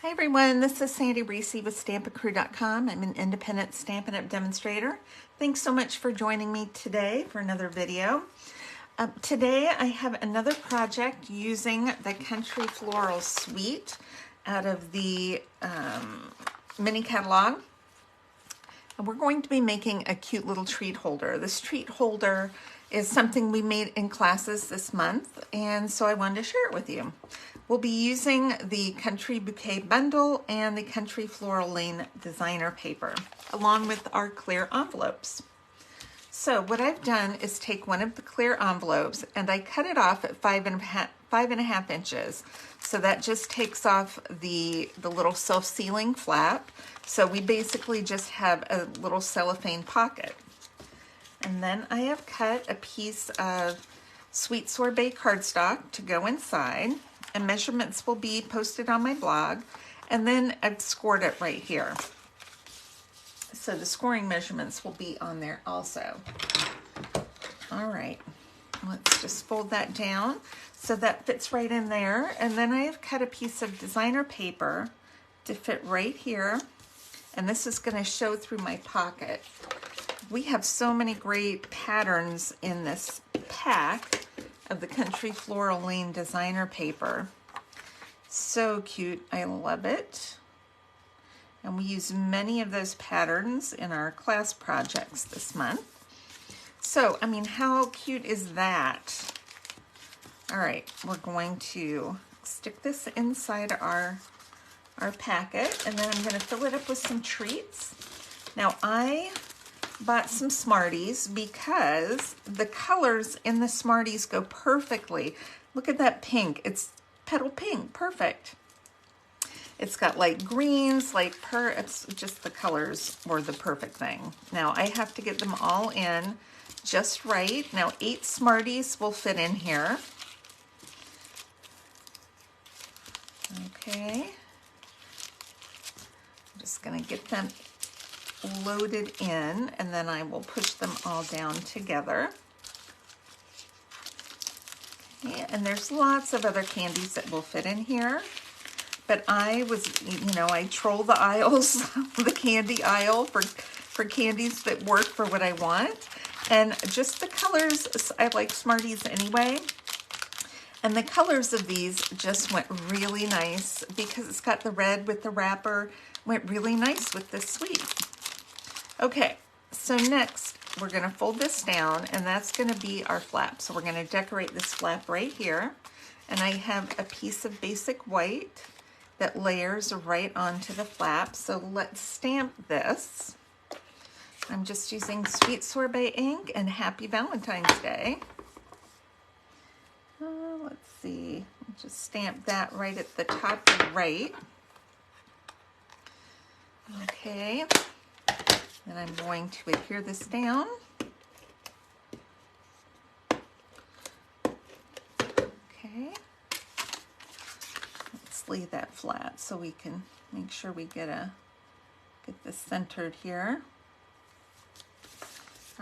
Hi everyone, this is Sandy Reese with StampinCrew.com. I'm an independent Stampin' Up! Demonstrator. Thanks so much for joining me today for another video. Today I have another project using the Country Floral Suite out of the mini catalog. And we're going to be making a cute little treat holder. This treat holder is something we made in classes this month, and so I wanted to share it with you. We'll be using the Country Bouquet Bundle and the Country Floral Lane designer paper, along with our clear envelopes. So what I've done is take one of the clear envelopes and I cut it off at 5.5 inches. So that just takes off the little self-sealing flap. So we basically just have a little cellophane pocket. And then I have cut a piece of sweet sorbet cardstock to go inside, and measurements will be posted on my blog. And then I've scored it right here. So the scoring measurements will be on there also. All right, let's just fold that down so that fits right in there. And then I have cut a piece of designer paper to fit right here. And this is going to show through my pocket. We have so many great patterns in this pack of the Country Floral Lane designer paper. So cute, I love it. And we use many of those patterns in our class projects this month. So, I mean, how cute is that? All right, we're going to stick this inside our packet, and then I'm going to fill it up with some treats. Now, I bought some Smarties because the colors in the Smarties go perfectly. Look at that pink. It's petal pink. Perfect. It's got light greens, it's just the colors were the perfect thing. Now I have to get them all in just right. Now 8 Smarties will fit in here. Okay. I'm just going to get them loaded in, and then I will push them all down together. Okay, and there's lots of other candies that will fit in here. But I was, I troll the aisles, the candy aisle for candies that work for what I want. And just the colors, I like Smarties anyway. And the colors of these just went really nice because it's got the red with the wrapper, went really nice with this suite. Okay, so next we're gonna fold this down, and that's gonna be our flap. So we're gonna decorate this flap right here. And I have a piece of basic white that layers right onto the flap. So let's stamp this. I'm just using Sweet Sorbet ink and Happy Valentine's Day. Let's see, just stamp that right at the top right. Okay, then I'm going to adhere this down. Okay. Lay that flat so we can make sure we get this centered here.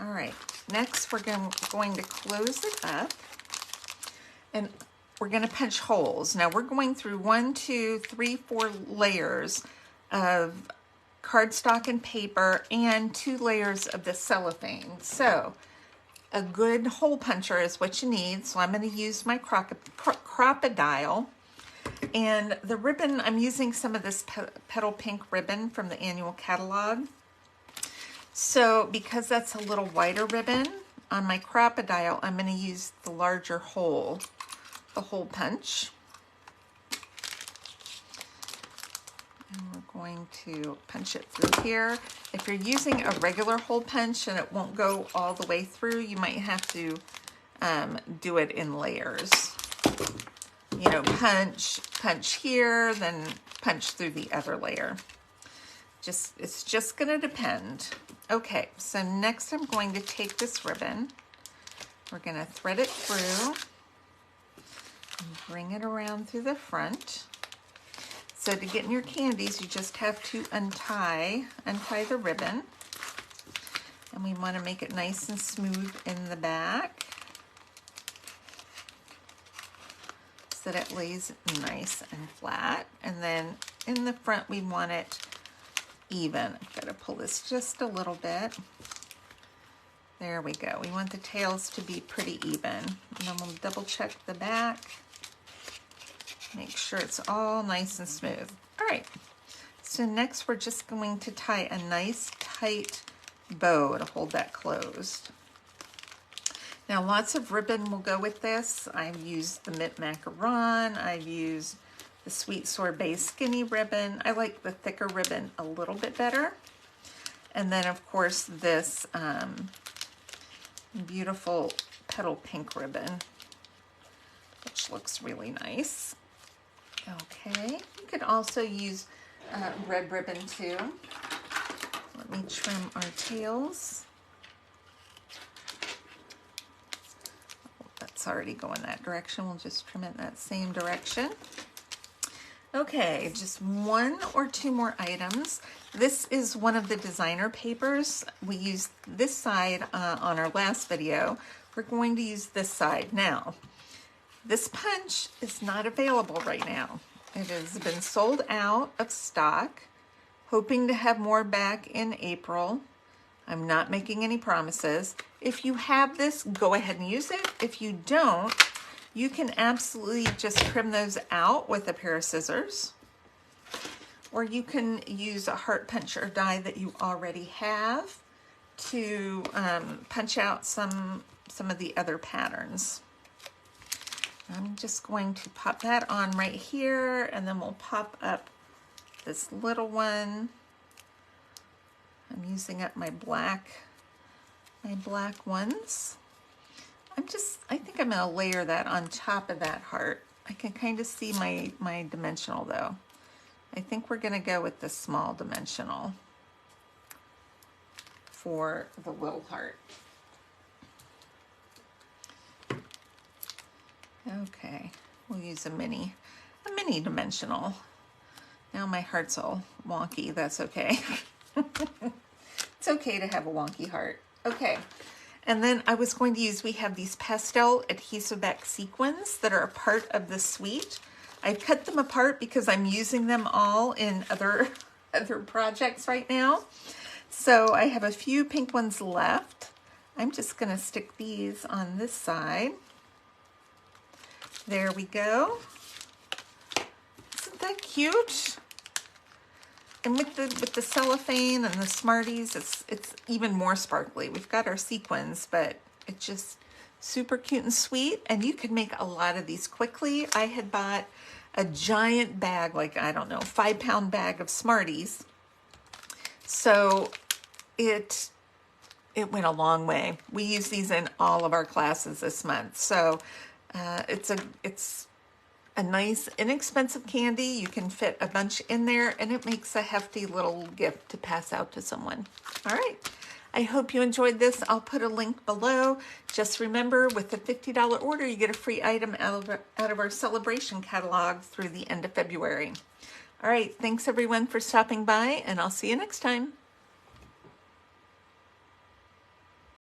All right, next we're going to close it up, and we're going to punch holes. Now we're going through 1, 2, 3, 4 layers of cardstock and paper and 2 layers of the cellophane. So a good hole puncher is what you need. So I'm going to use my crocodile. And the ribbon, I'm using some of this petal pink ribbon from the annual catalog. So because that's a little wider ribbon, on my crocodile, I'm going to use the larger hole, the hole punch. And we're going to punch it through here. If you're using a regular hole punch and it won't go all the way through, you might have to do it in layers. You know, punch here, then punch through the other layer. It's just gonna depend. Okay, so next I'm going to take this ribbon. We're gonna thread it through and bring it around through the front. So to get in your candies, you just have to untie the ribbon. And we wanna make it nice and smooth in the back, so that it lays nice and flat. And and then in the front we want it even. I've got to pull this just a little bit. There we go. We want the tails to be pretty even. And then we'll double check the back. Make sure it's all nice and smooth. All right, so next we're just going to tie a nice tight bow to hold that closed. Now lots of ribbon will go with this. I've used the mint macaron, I've used the sweet sorbet skinny ribbon. I like the thicker ribbon a little bit better. And then of course this beautiful petal pink ribbon, which looks really nice. Okay, you could also use red ribbon too. Let me trim our tails. Oh, that's already going that direction. We'll just trim it in that same direction. Okay, just one or two more items. This is one of the designer papers. We used this side on our last video. We're going to use this side now. This punch is not available right now. It has been sold out of stock, hoping to have more back in April. I'm not making any promises. If you have this, go ahead and use it. If you don't, you can absolutely just trim those out with a pair of scissors. Or you can use a heart punch or die that you already have to punch out some of the other patterns. I'm just going to pop that on right here, and then we'll pop up this little one. I'm using up my black ones. I think I'm gonna layer that on top of that heart. I can kind of see my dimensional though. I think we're gonna go with the small dimensional for the little heart. Okay, we'll use a mini dimensional. Now my heart's all wonky, that's okay. It's okay to have a wonky heart. Okay, and then I was going to use, we have these pastel adhesive back sequins that are a part of the suite. I've cut them apart because I'm using them all in other projects right now. So I have a few pink ones left. I'm just gonna stick these on this side. There we go. Isn't that cute? And with the cellophane and the Smarties, it's even more sparkly. We've got our sequins, but it's just super cute and sweet. And you could make a lot of these quickly. I had bought a giant bag, like, I don't know, 5-pound bag of Smarties. So it went a long way. We use these in all of our classes this month. So it's a nice, inexpensive candy. You can fit a bunch in there, and it makes a hefty little gift to pass out to someone. All right. I hope you enjoyed this. I'll put a link below. Just remember, with the $50 order, you get a free item out of our celebration catalog through the end of February. All right. Thanks, everyone, for stopping by, and I'll see you next time.